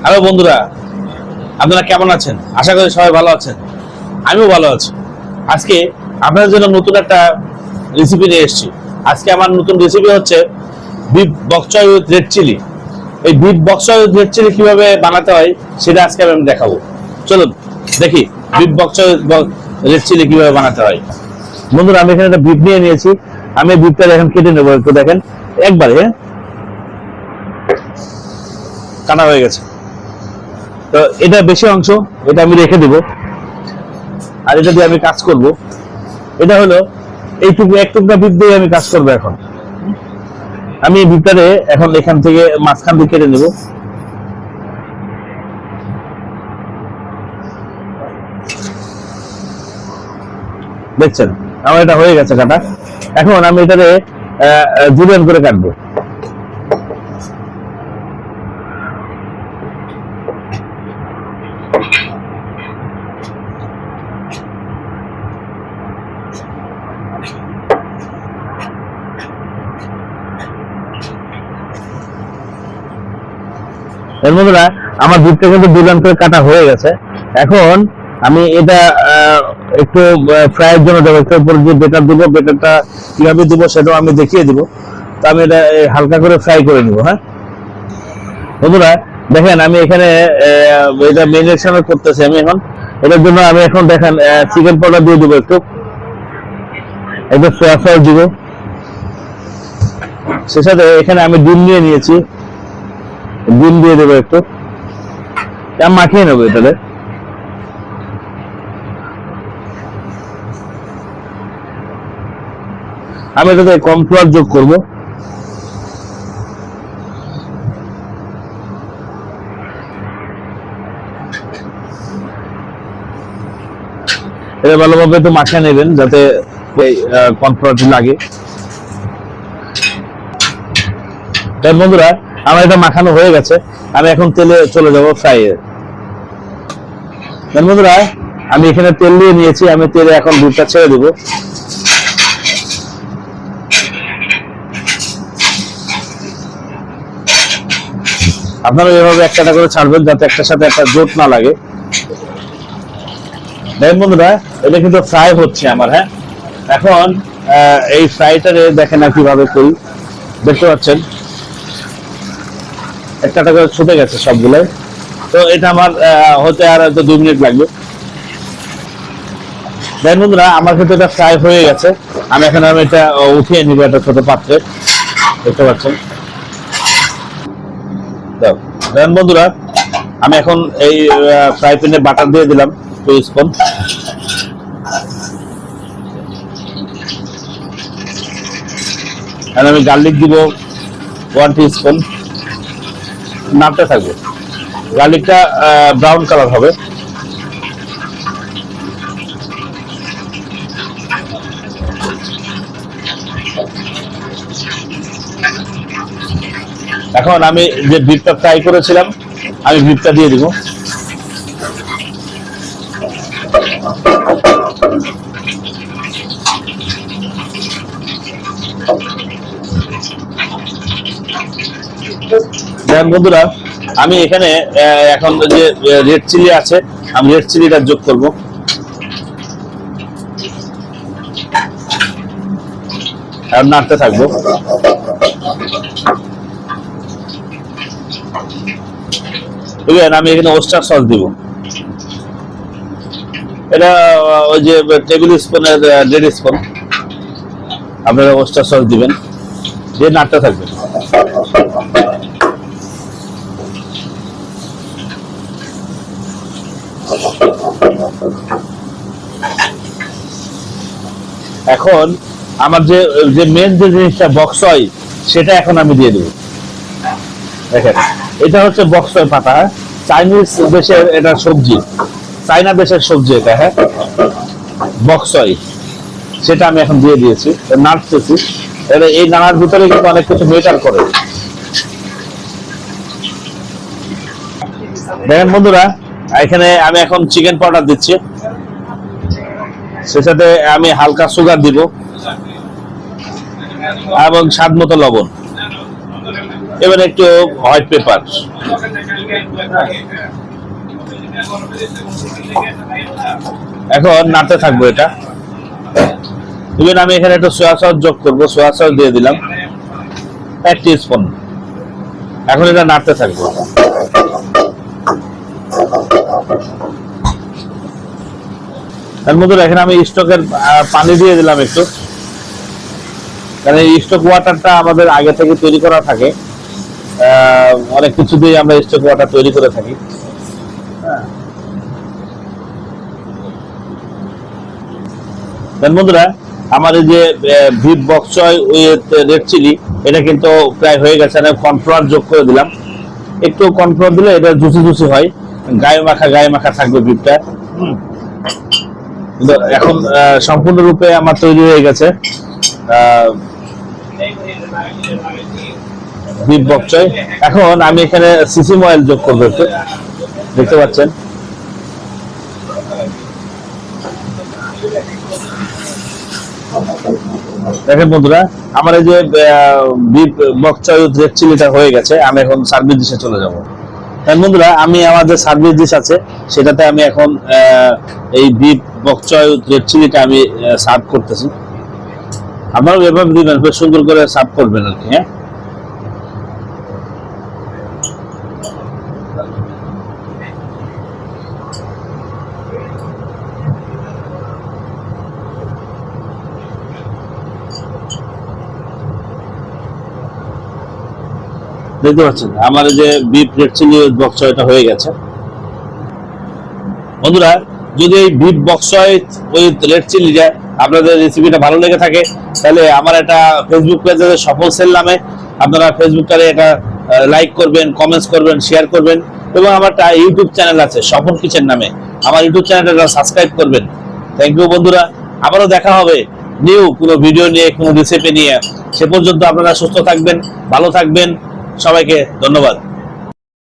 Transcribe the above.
Hello বন্ধুরা, আপনারা কেমন আছেন? আশা করি সবাই ভালো আছেন। আমিও ভালো আছি। আজকে আপনাদের জন্য নতুন একটা রেসিপি নিয়ে এসেছি। আজকে আমার নতুন রেসিপি হচ্ছে বিফ বক চয় উইথ রেড চিলি। এই বিফ বক চয় উইথ রেড চিলি কিভাবে বানাতে হয় সেটা আজকে আমি দেখাবো। চলুন দেখি বিফ বক চয় রেড চিলি কিভাবে বানাতে হয়। বন্ধুরা, আমি এখানে একটা বিফ নিয়ে নিয়েছি। আমি বিফটা এখন কেটে নেবো, একটু দেখেন একবারে। হ্যাঁ, কাটা হয়ে গেছে। তো এটা বেশি অংশ, এটা আমি রেখে দেব। আর এটা দিয়ে আমি কাজ করব। এটা হলো এইটুকু এক টুকরা বিট দিয়ে আমি কাজ করবো। এখন আমি ভিতরে এখন এখান থেকে মাঝখান দিয়ে কেটে নেব। দেখছেন আমার এটা হয়ে গেছে কাটা। এখন আমি এটারে জুলিয়ান করে কাটবো। এর বন্ধুরা, আমার দুধটা কিন্তু দুলান করে কাটা হয়ে গেছে। এখন আমি এটা একটু ফ্রাইয়ের জন্য দেবো। একটু উপর যে বেটার দিব, বেটারটা কিভাবে দিব সেটাও আমি দেখিয়ে দিব। তো আমি এটা হালকা করে ফ্রাই করে নিব। হ্যাঁ বন্ধুরা, দেখেন আমি এখানে এটা মেরিনেশন করতেছি। আমি এখন এটার জন্য আমি এখন দেখেন চিকেন পাউডার দিয়ে দিব, একটু সোয়া সস দিব। সে সাথে এখানে আমি ডিম নিয়ে নিয়েছি, ডিম দিয়ে দেবো একটু, মাখিয়ে নেবো এটাতে। আমি এটাতে কর্নফ্লাওয়ার যোগ করবো। এটা ভালোভাবে একটু মাখিয়ে নেবেন যাতে কর্নফ্লাওয়ারটি লাগে। তাই বন্ধুরা, আমার এটা মাখানো হয়ে গেছে। আমি এখন তেলে চলে যাবো ফ্রাইয়ে। বন্ধুরা, আমি এখানে তেল দিয়ে নিয়েছি। আমি তেলে এখন দুধটা ছেড়ে দেবো। আপনারা এভাবে একটা করে ছাড়বেন যাতে একটার সাথে একটা জোট না লাগে। দেখেন বন্ধুরা, এটা কিন্তু ফ্রাই হচ্ছে আমার। হ্যাঁ, এখন এই ফ্রাইটারে দেখেন না কিভাবে করি, দেখতে পাচ্ছেন একটা করে ছুটে গেছে সবগুলোই। তো এটা আমার হতে আর 2 মিনিট লাগবে। দেখেন বন্ধুরা, আমার কিন্তু এটা ফ্রাই হয়ে গেছে। আমি এখন এটা উঠিয়ে নিব একটা ছোট পাত্রে, দেখতে পাচ্ছেন। দেখেন বন্ধুরা, আমি এখন এই ফ্রাই প্যানে বাটার দিয়ে দিলাম 2 স্পুন। আর আমি গার্লিক দিব 1 টিস্পুন। নাড়তে থাকবে, গার্লিকটা ব্রাউন কালার হবে। এখন আমি যে বিফটা ফ্রাই করেছিলাম, আমি বিফটা দিয়ে দিব। দেখেন বন্ধুরা, আমি এখানে এখন যে রেড চিলি আছে, আমি রেড চিলিটা যোগ করব। আর নাড়তে থাকবো। আমি এখানে ওস্টার সস দিব। এটা ওই যে টেবিল স্পুনের 1.5 স্পুন আপনারা ওস্টার সস দিবেন, দিয়ে নাড়তে থাকবেন। এখন আমার যে মেন যে জিনিসটা বক চয়, সেটা এখন আমি দিয়ে দেব। দেখেন, এটা হচ্ছে বক চয় পাতা। চাইনিজ দেশের এটা সবজি, চাইনা দেশের সবজি এটা। হ্যাঁ, বক চয়, সেটা আমি এখন দিয়ে দিয়েছি, নাড়তেছি। এই নাড়ার ভিতরে কিন্তু অনেক কিছু মেটার করে। দেখেন বন্ধুরা, এখানে আমি এখন চিকেন পাউডার দিচ্ছি। সে সাথে আমি হালকা সুগার দিব এবং স্বাদ মতো লবণ। এবার একটু হোয়াইট পেপার, এখন নাড়তে থাকবো এটা। ইভেন আমি এখানে একটু সোয়া সস যোগ করবো, সোয়া সস দিয়ে দিলাম 1 টিস্পুন। এখন এটা নাড়তে থাকবো। তার মধ্যে এখানে আমি স্টকের পানি দিয়ে দিলাম একটু, কারণ এই স্টক ওয়াটারটা আমাদের আগে থেকে তৈরি করা থাকে, অনেক কিছু দিয়ে আমরা স্টক ওয়াটার তৈরি করে থাকি। বন্ধুরা, আমার এই যে বিফ বক চয় উইথ রেড চিলি, এটা কিন্তু প্রায় হয়ে গেছে। আমি কর্নফ্লাওয়ার যোগ করে দিলাম, একটু কর্নফ্লাওয়ার দিলে এটা জুসি জুসি হয়, গায়ে মাখা থাকবে বিফটা। এখন সম্পূর্ণরূপে আমার তৈরি হয়ে গেছে বিফ বক চয়। এখন আমি এখানে সিসিম অয়েল যোগ করবো একটু, দেখতে পাচ্ছেন। দেখেন বন্ধুরা, আমার এই যে বিফ বক চয় উইথ রেড চিলিটা হয়ে গেছে। আমি এখন সার্ভিস ডিশে চলে যাব। বন্ধুরা, আমি আমাদের সার্ভিস ডিশ আছে, সেটাতে আমি এখন এই বিফ বক চয় উইথ রেড চিলিটা আমি সার্ভ করতেছি। আপনারাও এভাবে দিবেন, বেশ সুন্দর করে সার্ভ করবেন আর কি। হ্যাঁ, দেখতে পাচ্ছেন আমার যে বিফ রেড চিলি বক চয়টা হয়ে গেছে। বন্ধুরা, যদি এই বিফ বক চয় উইথ রেড চিলিটা আপনাদের রেসিপিটা ভালো লেগে থাকে, তাহলে আমার একটা ফেসবুক পেজ আছে সফল সেল নামে, আপনারা ফেসবুকে এটা লাইক করবেন, কমেন্টস করবেন, শেয়ার করবেন। এবং আমার একটা ইউটিউব চ্যানেল আছে সফল কিচেন নামে, আমার ইউটিউব চ্যানেলটা সাবস্ক্রাইব করবেন। থ্যাংক ইউ বন্ধুরা, আবারও দেখা হবে নিউ কোনো ভিডিও নিয়ে, কোনো রেসিপি নিয়ে। সে পর্যন্ত আপনারা সুস্থ থাকবেন, ভালো থাকবেন। সবাইকে ধন্যবাদ।